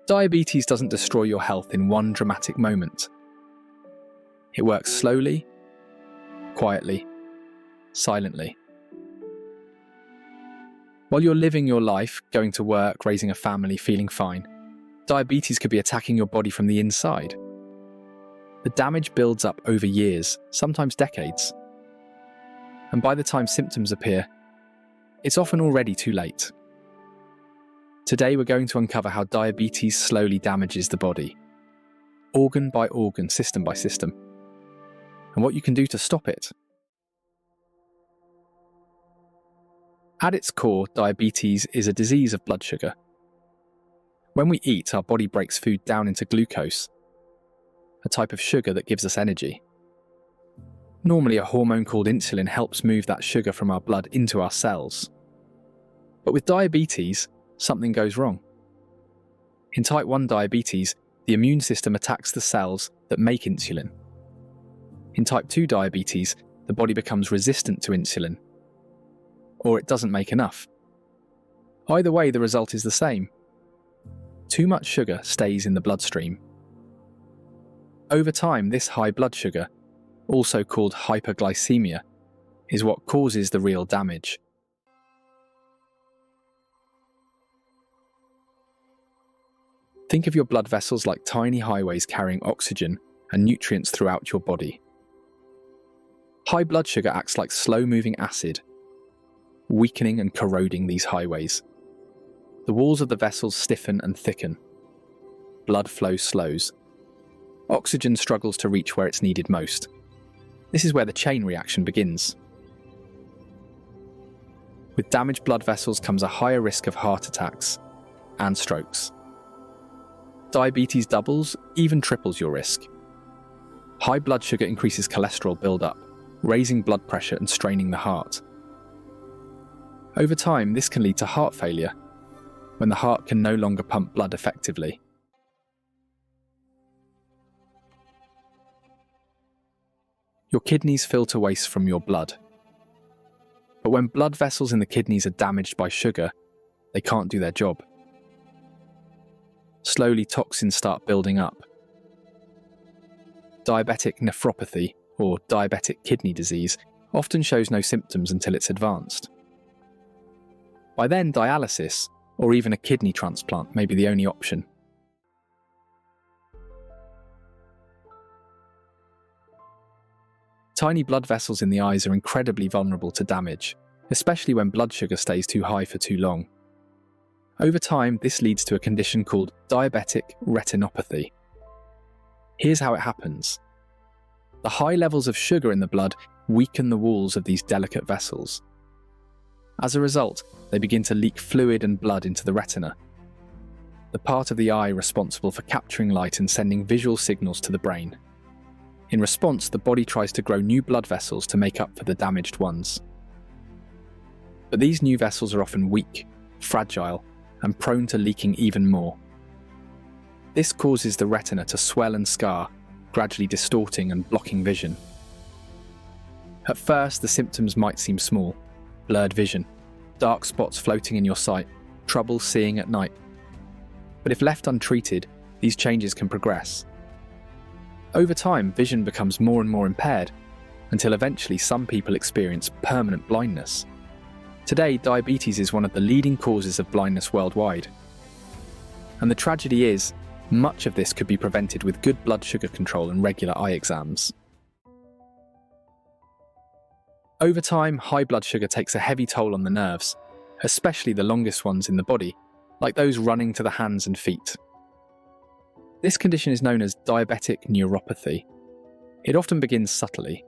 Diabetes doesn't destroy your health in one dramatic moment. It works slowly, quietly, silently. While you're living your life, going to work, raising a family, feeling fine, diabetes could be attacking your body from the inside. The damage builds up over years, sometimes decades. And by the time symptoms appear, it's often already too late. Today we're going to uncover how diabetes slowly damages the body, organ by organ, system by system, and what you can do to stop it. At its core, diabetes is a disease of blood sugar. When we eat, our body breaks food down into glucose, a type of sugar that gives us energy. Normally, a hormone called insulin helps move that sugar from our blood into our cells. But with diabetes, something goes wrong. In type 1 diabetes, the immune system attacks the cells that make insulin. In type 2 diabetes, the body becomes resistant to insulin, or it doesn't make enough. Either way, the result is the same. Too much sugar stays in the bloodstream. Over time, this high blood sugar, also called hyperglycemia, is what causes the real damage. Think of your blood vessels like tiny highways carrying oxygen and nutrients throughout your body. High blood sugar acts like slow-moving acid, weakening and corroding these highways. The walls of the vessels stiffen and thicken. Blood flow slows. Oxygen struggles to reach where it's needed most. This is where the chain reaction begins. With damaged blood vessels comes a higher risk of heart attacks and strokes. Diabetes doubles, even triples your risk. High blood sugar increases cholesterol buildup, raising blood pressure and straining the heart. Over time, this can lead to heart failure, when the heart can no longer pump blood effectively. Your kidneys filter waste from your blood. But when blood vessels in the kidneys are damaged by sugar, they can't do their job. Slowly, toxins start building up. Diabetic nephropathy, or diabetic kidney disease, often shows no symptoms until it's advanced. By then, dialysis, or even a kidney transplant, may be the only option. Tiny blood vessels in the eyes are incredibly vulnerable to damage, especially when blood sugar stays too high for too long. Over time, this leads to a condition called diabetic retinopathy. Here's how it happens. The high levels of sugar in the blood weaken the walls of these delicate vessels. As a result, they begin to leak fluid and blood into the retina, the part of the eye responsible for capturing light and sending visual signals to the brain. In response, the body tries to grow new blood vessels to make up for the damaged ones. But these new vessels are often weak, fragile, and prone to leaking even more. This causes the retina to swell and scar, gradually distorting and blocking vision. At first, the symptoms might seem small: blurred vision, dark spots floating in your sight, trouble seeing at night. But if left untreated, these changes can progress. Over time, vision becomes more and more impaired, until eventually some people experience permanent blindness. Today, diabetes is one of the leading causes of blindness worldwide. And the tragedy is, much of this could be prevented with good blood sugar control and regular eye exams. Over time, high blood sugar takes a heavy toll on the nerves, especially the longest ones in the body, like those running to the hands and feet. This condition is known as diabetic neuropathy. It often begins subtly.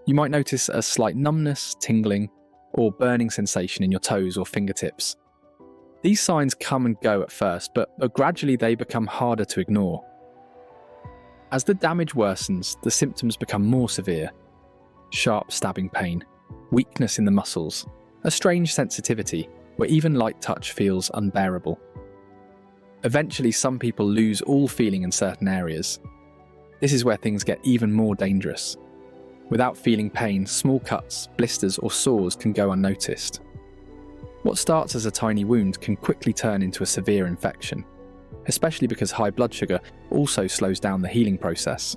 You might notice a slight numbness, tingling, or burning sensation in your toes or fingertips. These signs come and go at first, but gradually they become harder to ignore. As the damage worsens, the symptoms become more severe. Sharp stabbing pain, weakness in the muscles, a strange sensitivity where even light touch feels unbearable. Eventually, some people lose all feeling in certain areas. This is where things get even more dangerous. Without feeling pain, small cuts, blisters, or sores can go unnoticed. What starts as a tiny wound can quickly turn into a severe infection. especially because high blood sugar also slows down the healing process.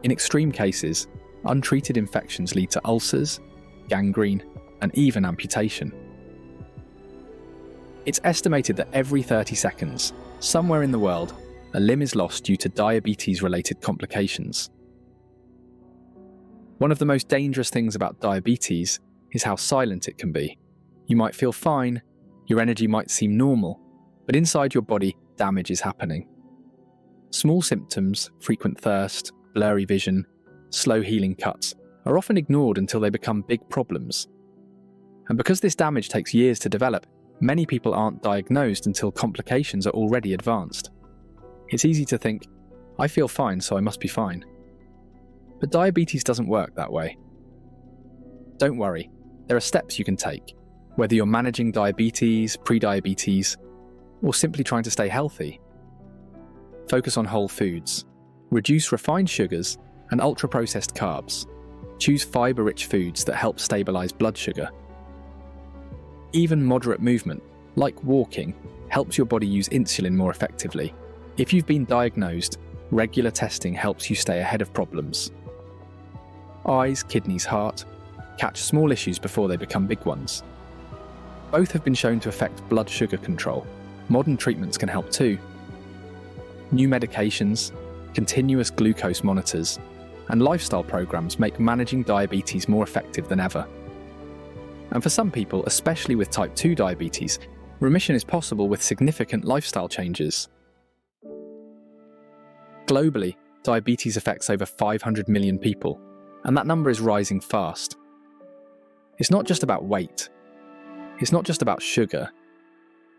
In extreme cases, untreated infections lead to ulcers, gangrene, and even amputation. It's estimated that every 30 seconds, somewhere in the world, a limb is lost due to diabetes-related complications. One of the most dangerous things about diabetes is how silent it can be. You might feel fine, your energy might seem normal, but inside your body, damage is happening. Small symptoms, frequent thirst, blurry vision, slow healing cuts, are often ignored until they become big problems. And because this damage takes years to develop, many people aren't diagnosed until complications are already advanced. It's easy to think, I feel fine, so I must be fine. But diabetes doesn't work that way. Don't worry, there are steps you can take, whether you're managing diabetes, prediabetes, or simply trying to stay healthy. Focus on whole foods, reduce refined sugars and ultra-processed carbs. Choose fibre-rich foods that help stabilise blood sugar. Even moderate movement, like walking, helps your body use insulin more effectively. If you've been diagnosed, regular testing helps you stay ahead of problems. Eyes, kidneys, heart, catch small issues before they become big ones. Both have been shown to affect blood sugar control. Modern treatments can help too. New medications, continuous glucose monitors, and lifestyle programs make managing diabetes more effective than ever. And for some people, especially with type 2 diabetes, remission is possible with significant lifestyle changes. Globally, diabetes affects over 500 million people, and that number is rising fast. It's not just about weight. It's not just about sugar.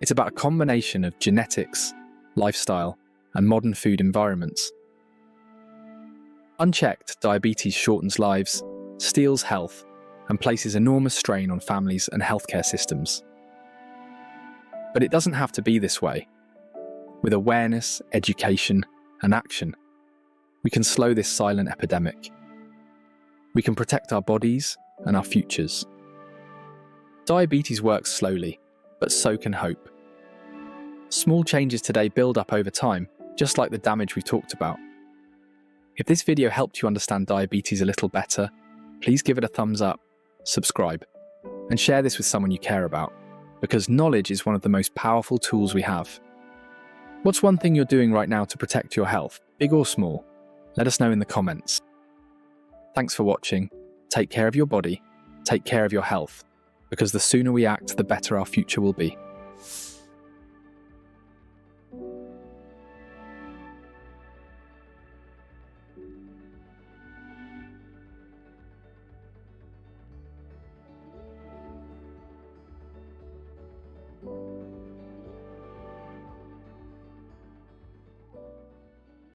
It's about a combination of genetics, lifestyle, and modern food environments. Unchecked, diabetes shortens lives, steals health, and places enormous strain on families and healthcare systems. But it doesn't have to be this way. With awareness, education, and action, we can slow this silent epidemic. We can protect our bodies and our futures. Diabetes works slowly, but so can hope. Small changes today build up over time, just like the damage we talked about. If this video helped you understand diabetes a little better, please give it a thumbs up, subscribe, and share this with someone you care about, because knowledge is one of the most powerful tools we have. What's one thing you're doing right now to protect your health, big or small? Let us know in the comments. Thanks for watching. Take care of your body, take care of your health, because the sooner we act, the better our future will be.